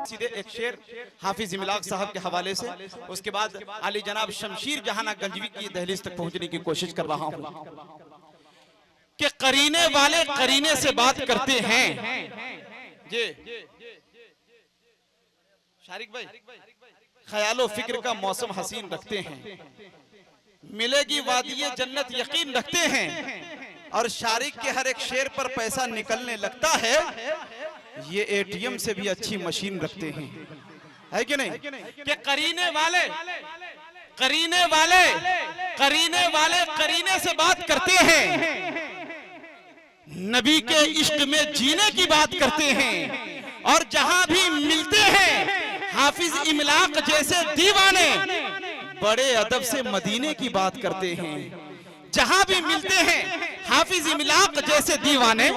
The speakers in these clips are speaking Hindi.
सीधे एक शेर हाफिज इमलाक साहब के हवाले से, उसके बाद आली जनाब शमशीर जहाना गंजवी की दहलीज तक पहुंचने की कोशिश कर रहा हूं कि करीने वाले करीने से बात करते हैं। जी शारिक भाई, ख्यालो फिक्र का मौसम हसीन रखते हैं, मिलेगी वादिये जन्नत यकीन रखते हैं, और शारिक के हर एक शेर पर पैसा निकलने लगता है, ये एटीएम से भी अच्छी मशीन रखते हैं, है कि नहीं? कि करीने वाले करीने वाले करीने वाले करीने से बात करते हैं, नबी के इश्क में जीने की बात करते हैं, और जहां भी मिलते हैं हाफिज इमलाक जैसे दीवाने बड़े अदब से मदीने की बात करते हैं। जहां भी मिलते हैं हाफिज इमलाक जैसे दीवाने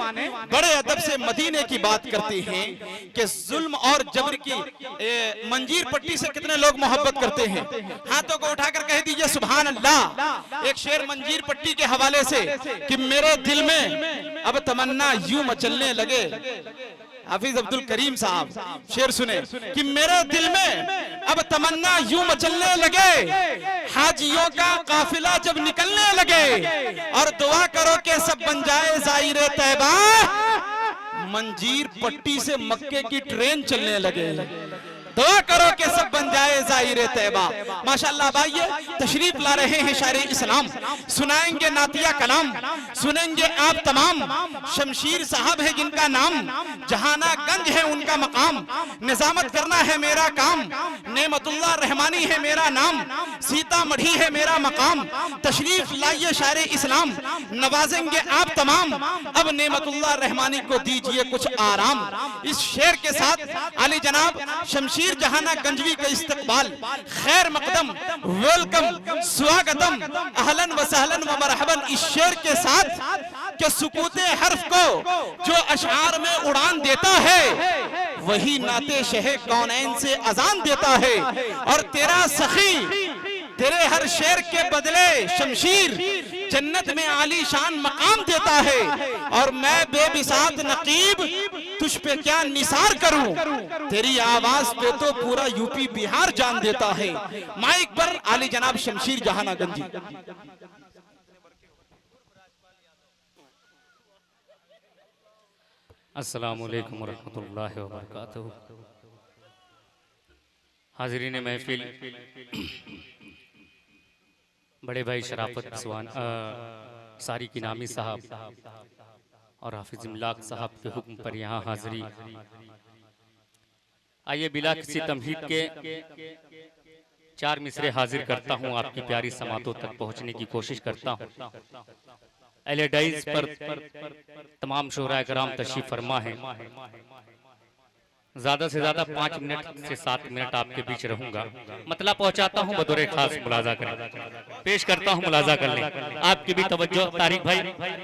बड़े अदब से मदीने की बात करते हैं कि जुल्म और जबर की मंजीर पट्टी से कितने लोग मोहब्बत करते हैं? हाथों को उठाकर कह दीजिए सुभान अल्लाह। एक शेर मंजीर पट्टी के हवाले से कि मेरे दिल में अब तमन्ना यूं मचलने लगे, हाफिज अब्दुल करीम साहब शेर सुने कि मेरे दिल में अब तमन्ना यूं मचलने लगे, हाजियों का काफिला जब निकलने लगे, और दुआ करो कि सब बन जाए ज़ाहिरे तैबा, मंजीर पट्टी से मक्के की ट्रेन चलने लगे। दुआ करो कि सब बन जाए ज़ाहिरे तैबा। माशाअल्लाह भाई तशरीफ ला रहे हैं शायर इस्लाम, सुनाएंगे नातिया कलाम, सुनेंगे आप तमाम। शमशीर साहब है जिनका नाम, जहाना गंज है उनका मकाम, निजामत करना है मेरा काम, नेमतुल्लाह रहमानी है मेरा नाम, सीतामढ़ी है मेरा मकाम। तशरीफ लाइए शायर इस्लाम, नवाजेंगे आप तमाम, अब नेमतुल्लाह रहमानी को दीजिए कुछ आराम। इस शेर के साथ आली जनाब शमशीर जहाना गंजवी का इस्तकबाल, खैर मकदम, वेलकम, स्वागतम, अहलन व सहलन व मरहबन। इस शेर के साथ कि सुकूते हर्फ को जो अशआर में उड़ान देता है, वही नाते शहे कौनैन से अजान देता है, और तेरा सखी तेरे हर शेर के बदले शमशीर जन्नत में आलीशान मकाम देता है, और मैं बेबिसात नकीब तुझ पे क्या निसार करूं, तेरी आवाज पे तो पूरा यूपी बिहार जान देता है। माइक पर आली जनाब शमशीर जहाना गंजी। अस्सलामु अलैकुम वरहमतुल्लाहि वबरकातुहू। हाज़रीन महफिल, बड़े भाई शराफत सुवान सारी की नामी साहब और हाफिज इमलाक साहब के हुक्म पर यहाँ हाज़री। आइए बिला किसी तमहीद के चार मिसरे हाजिर करता हूँ, आपकी प्यारी समातों तक पहुँचने की कोशिश करता हूँ। अहले डाइज पर तमाम शोहरा कराम तशरीफ फरमा है। ज्यादा से ज्यादा 5 मिनट से 7 मिनट आपके बीच रहूंगा। मतलब पहुंचाता हूं बदौरे खास, मुलाजा करें, पेश करता हूं, मुलाजा कर लें। आपकी भी तवज्जो, तारिक भाई,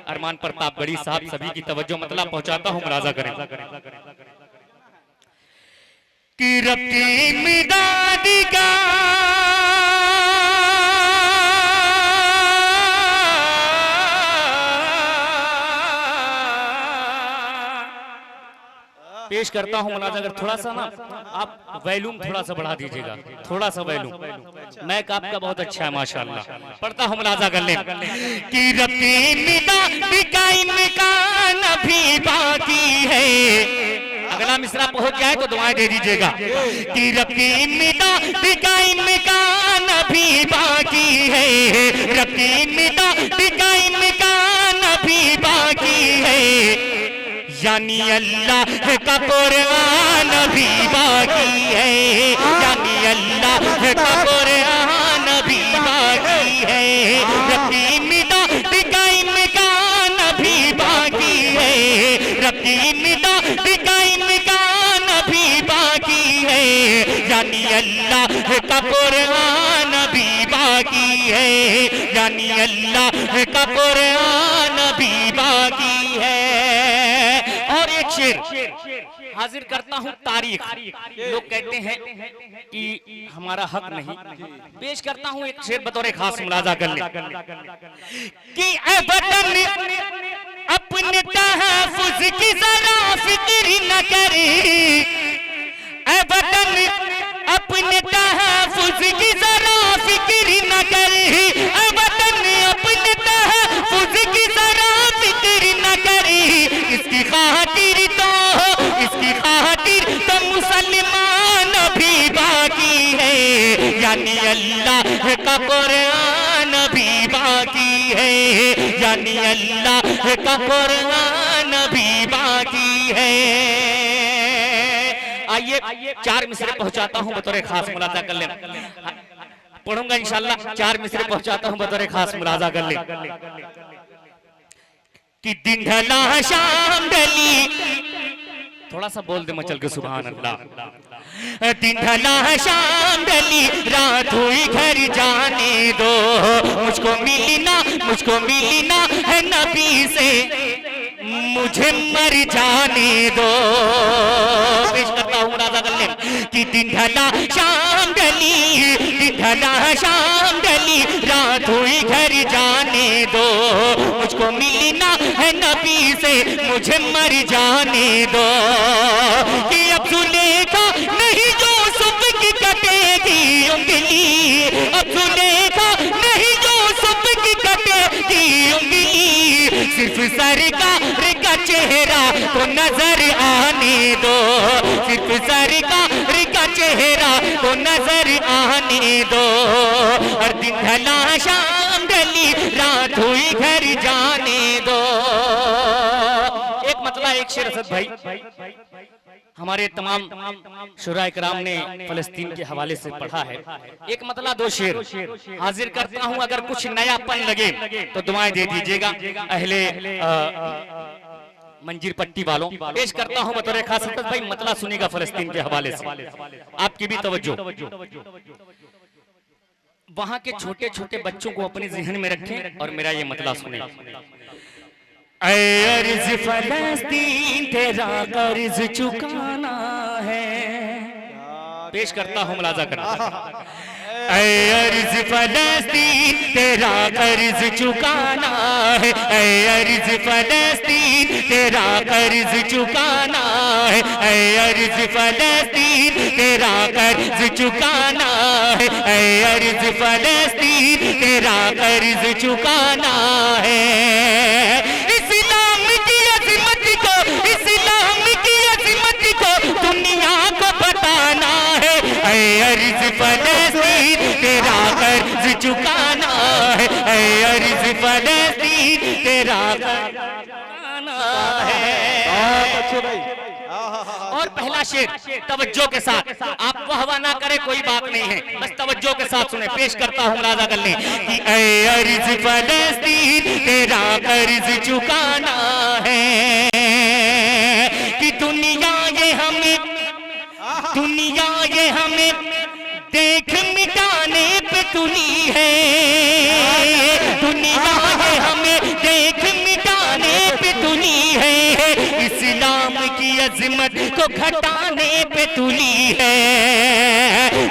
अरमान प्रतापगढ़ी साहब, सभी की तवज्जो, मतलब पहुंचाता हूं, मुलाजा करें। कि रब्बी मिदादी का पेश करता हूं, मुलाजा कर। थोड़ा सा ना आप वैल्यूम थोड़ा सा बढ़ा दीजिएगा, थोड़ा सा वैल्यूम। मैक आपका बहुत अच्छा है माशाअल्लाह। पढ़ता हूं, मुलाजा कर ले। कि रब्बी मिदादी का इम्कान अभी बाकी है। अगला मिसरा पहुंच जाए तो दुआएं दे दीजिएगा। कि रब्बी मिदादी का इम्कान अभी बाकी है, रब्बी मिदादी का इम्कान अभी बाकी है, यानी अल्लाह का कुरान भी बाकी है, यानी अल्लाह का कुरान भी बाकी है, रब्बी मिदादी का इम्कान भी बाकी है, रब्बी मिदादी का इम्कान भी बाकी है, यानी अल्लाह का कुरान भी बाकी है, यानी अल्लाह का कुरान भी बाकी है। और एक शेर हाजिर करता हूँ, तारीख। लोग कहते हैं कि हमारा हक नहीं, पेश करता हूँ एक शेर बतौर खास, मुलाजा कर ले। कि ऐ वतन अपने तहफ़्फ़ुज़ की ज़रा फ़िक्र न करे, ऐ उसकी जरा फिक्र न कर, वतन अपने तहफ़्फ़ुज़ की जरा फिक्र न कर, इसकी खातिर तो मुसलमान भी बाकी है, यानी अल्लाह का कुरान भी बाकी है, यानी अल्लाह का कुरान भी बाकी है। आइए 4 मिसरे पहुंचाता हूं बतौर खास मुलाजा कर लें, पढ़ूंगा इंशाल्लाह। 4 मिसरे पहुंचाता हूं बतौर खास मुलाजा कर लें। कि दिन ढला शाम ढली, थोड़ा सा बोल दे मचल के सुभान अल्लाह। दिन ढला शाम ढली, रात हुई घर जाने दो, मुझको मिलना है नबी से, मुझे मर जाने दो। पेश करता हूँ राजा गल्ले कि दिन ढला शाम ढली, दिन ढला शाम ढली, रात हुई घर जाने दो, मुझको मिलना है नबी से, मुझे मर जाने दो। कि अब सुलेखा नहीं जो सुबह की कटेगी उंगली, अब सुलेखा नहीं जो सुबह की कटेगी उंगली, सिर्फ सरकार का चेहरा को नजर आने दो, सिर्फ सरकार का चेहरा को नजर आने दो। और दिन ढला शाम ढली, रात हुई घर जाने दो। एक मतलब एक शेर असद भाई हमारे तमाम शुरा इकराम ने फलस्तीन के हवाले से पढ़ा है, एक मतलब 2 शेर हाजिर करता हूं, अगर कुछ नयापन लगे तो दुआएं दे दीजिएगा। अहले मंजीर पट्टी वालों पेश करता हूं बतौर खास भाई, मतलब सुनेगा फलस्तीन के हवाले से, आपकी भी तवज्जो। वहां के छोटे छोटे बच्चों को अपने जहन में रखें और मेरा ये मतलब सुने। ऐ अर्ज़ फलस्तीन तेरा कर्ज चुकाना है, पेश करता हूं मुलाजा करना। ऐ अर्ज़ फलस्तीन तेरा कर्ज चुकाना है, ऐ अर्ज़ फलस्तीन तेरा कर्ज चुकाना है, ऐ अर्ज़ फलस्तीन तेरा कर्ज चुकाना है, ऐ अर्ज़ फलस्तीन तेरा कर्ज चुकाना है। इस्लाम की अज़मत को दुनिया को बताना है, ऐ अर्ज़ फलस्तीन तेरा कर्ज चुकाना है, ऐ अर्ज़ फलस्तीन तेरा कर्ज चुकाना है। और पहला शेर तवज्जो के साथ, आप वाह ना करे कोई बात नहीं है, बस तवज्जो के साथ सुने। पेश करता हूँ राजा गल्ले कि ऐ अर्ज़ फलस्तीन तेरा कर्ज चुकाना है। कि दुनिया ये हमें देख मिटाने पे तुली है, दुनिया ये हमें देख मिटाने पे तुली है, इस्लाम की अज़मत को घटाने पे तुली है।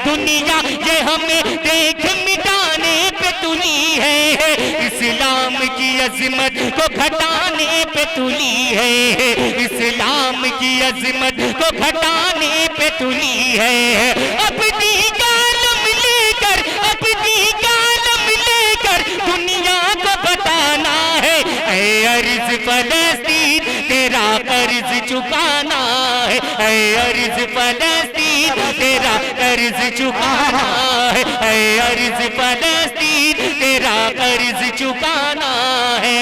दुनिया ये हमें देख मिटाने पे तुली है, इस्लाम की अज़मत को घटाने पे तुली है, इस्लाम की अज़मत को घटाने पे तुली है। अपनी कालम लेकर दुनिया को बताना है, ऐ अर्ज़ फलस्तीन तेरा कर्ज चुकाना है, ऐ अर्ज़ फलस्तीन तेरा कर्ज चुकाना है, ऐ अर्ज़ फलस्तीन तेरा कर्ज चुकाना है।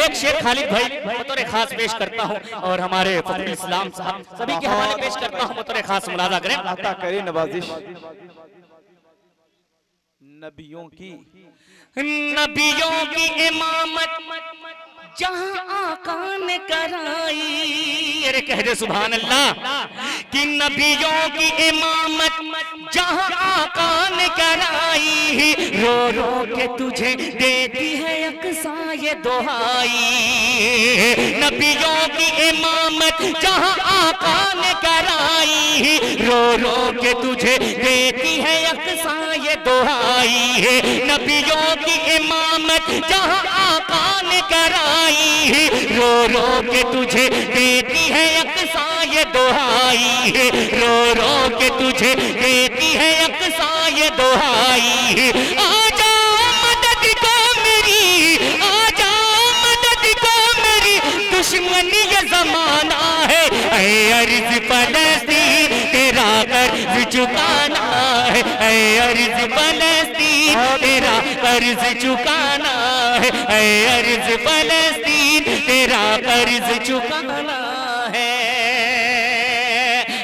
एक शेर खालिद भाई बतौर खास पेश करता हूँ और हमारे फखरुल इस्लाम साहब सभी के हवाले पेश करता हूँ बतौर खास मुलाजा करें। अता करे नवाजिश नबियों की इमामत जहां आका ने कराई, अरे कह दे सुभान अल्लाह। कि नबियों की इमामत जहां आका ने कराई, रो रो के तुझे देती है अक्सा ये दुहाई। नबियों की इमामत जहां आका ने कराई, रो रो के तुझे देती है अक्सा ये दुहाई। नबियों की इमामत जहां आका ने कराई, रो रो के तुझे देती है अक्सा ये दुहाई, रो रो के तुझे देती है अक्सा ये दुहाई, आजा मदद को मेरी, आजा मदद को मेरी, दुश्मनी ये जमाना है, ऐ अर्ज़ फ़लस्तीन तेरा कर्ज चुकाना है, ऐ अर्ज़ फ़लस्तीन तेरा कर्ज चुकाना है, ऐ अर्ज़ फ़लस्तीन तेरा कर्ज चुकाना है।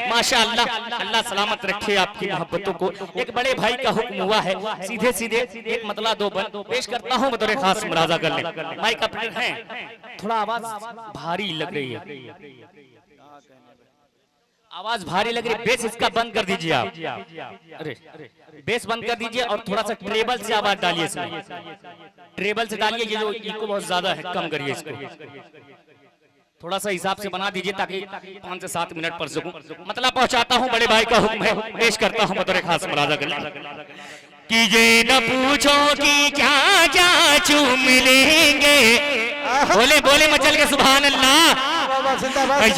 माशाअल्लाह, अल्लाह सलामत रखे आपकी मोहब्बतों को। एक बड़े भाई का हुक्म हुआ है, सीधे सीधे एक मतला दो बंद पेश करता हूँ, बतौर खास मुलाजा कर ले। माइक ऑपरेटर हैं, थोड़ा आवाज भारी लग रही है, आवाज भारी लग रही है, बेस इसका बंद कर दीजिए आप। अरे बेस बंद कर दीजिए और थोड़ा सा ट्रेबल से आवाज डालिए इसमें, ट्रेबल से डालिए, ये जो इको बहुत ज्यादा है, कम करिए इसको, थोड़ा सा हिसाब से बना दीजिए ताकि 5 से 7 मिनट पढ़ सकूं। मतलब पहुंचाता हूं, बड़े भाई का हुक्म है, पेश करता हूं बतौर खास मुलाजा कर ले। कि ये न पूछो कि क्या क्या चूम लेंगे, बोले बोले मचल के सुभान अल्लाह।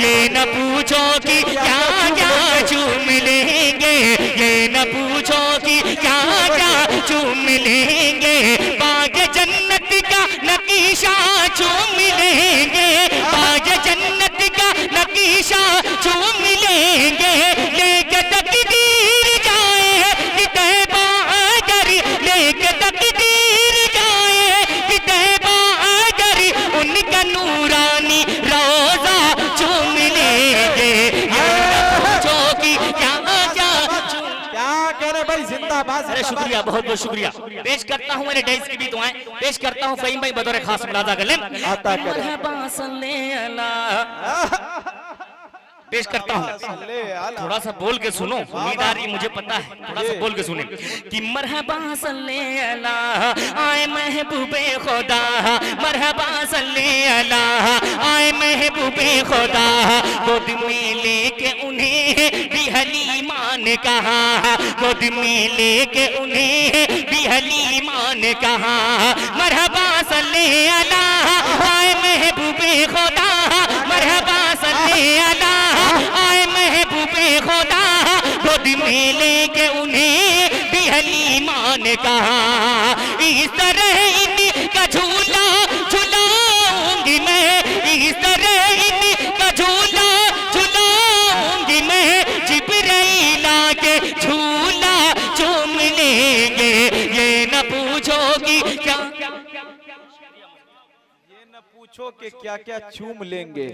ये न पूछो कि क्या क्या चूम लेंगे, ये न पूछो कि क्या क्या चूम लेंगे, बाग जन्नत का नकीशा चूम लेंगे, बाग जन्नत का नकीशा चूम लेंगे, लेके तकदीर जाए कि तैबा करी, लेके तकदीर जाए कि तैबा करी, उनका नूरानी रोजा चूम लेंगे। पूछो कि क्या क्या कह रहे भाई, जिंदाबाद। अरे शुक्रिया, बहुत बहुत शुक्रिया। पेश करता हूँ मेरे डाइस की भी दुआएं, पेश करता हूँ फहीम भाई बतौर खास मुलाजा कर लें। पेश करता हूँ, थोड़ा सा बोल के सुनो, उम्मीद आ रही मुझे पता है, थोड़ा सा बोल के सुने। कि मरहबा सल्ले अला आए महबूबे खुदा, मरहबा सल्ले अला आए महबूबे खुदा, गोद में लेके उन्हें भी हलीमा ने कहा, गोद में लेके उन्हें भी हलीमा ने कहा, मरहबा सल्ले अला आए महबूबे खुदा, मरहबा सल्ले अला आए महबूबे खुदा, गोद में लेके उन्हें भी हलीमा ने कहा, इस तरह इनका झूला झुलाऊंगी मैं, इस तरह इनका झूला झुलाऊंगी मैं, जिब्राइल आके झूला चूम लेंगे। ये न पूछोगी क्या, ये न पूछो कि क्या क्या चूम लेंगे।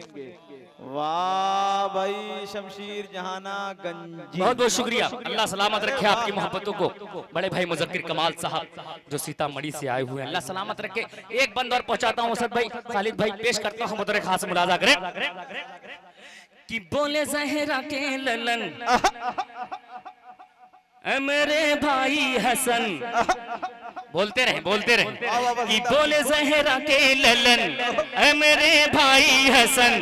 वाह भाई शमशीर जहाना गंजी, बहुत बहुत शुक्रिया, अल्लाह सलामत रखे आपकी मोहब्बतों को। बड़े भाई मुज़क्किर कमाल साहब जो सीतामढ़ी से आए हुए हैं, अल्लाह सलामत रखे। एक बंद और पहुंचाता हूं असद भाई, खालिद भाई, पेश करता हूं बतौर खास मुलाजा करें। कि बोले ज़हरा के ललन मेरे भाई हसन, बोलते रहे बोलते रहे। कि बोले ज़हरा के ललन मेरे भाई हसन,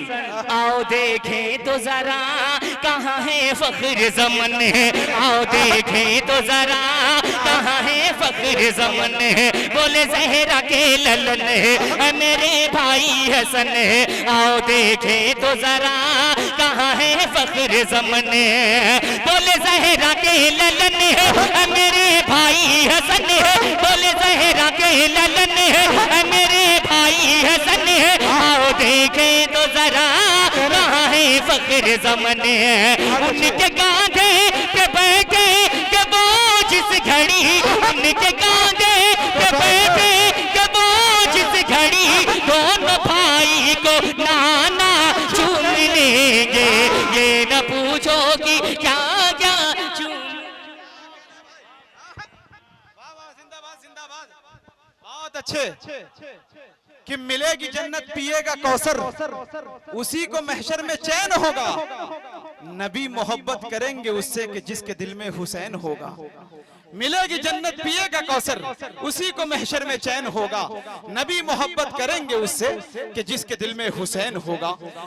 आओ देखें तो जरा कहाँ है फख्र ज़मन है, आओ देखें तो जरा कहाँ है फख्र ज़मन है, बोले ज़हरा के ललन मेरे भाई हसन, आओ देखें तो जरा कहाँ है फख्र ज़मन, बोले ज़हरा के ललन मेरे भाई हसन, बोले ज़हरा के ललन है मेरे भाई हसन, आओ देखें तो जरा कहाँ है फख्र ज़मन है, उनके कांधे पे बैठे के वो जिस घड़ी, उनके कांधे पे बैठे के वो जिस घड़ी, दोनों भाई को नाना चूम लेंगे। ये न पूछो कि क्या क्या चूम, बहुत अच्छे। कि मिलेगी जन्नत पिएगा कौसर, उसी को महशर में चैन होगा, नबी मोहब्बत करेंगे उससे कि जिसके दिल में हुसैन होगा। मिलेगी जन्नत पिएगा कौसर, उसी को महशर में चैन होगा, नबी मोहब्बत करेंगे उससे कि जिसके दिल में हुसैन होगा।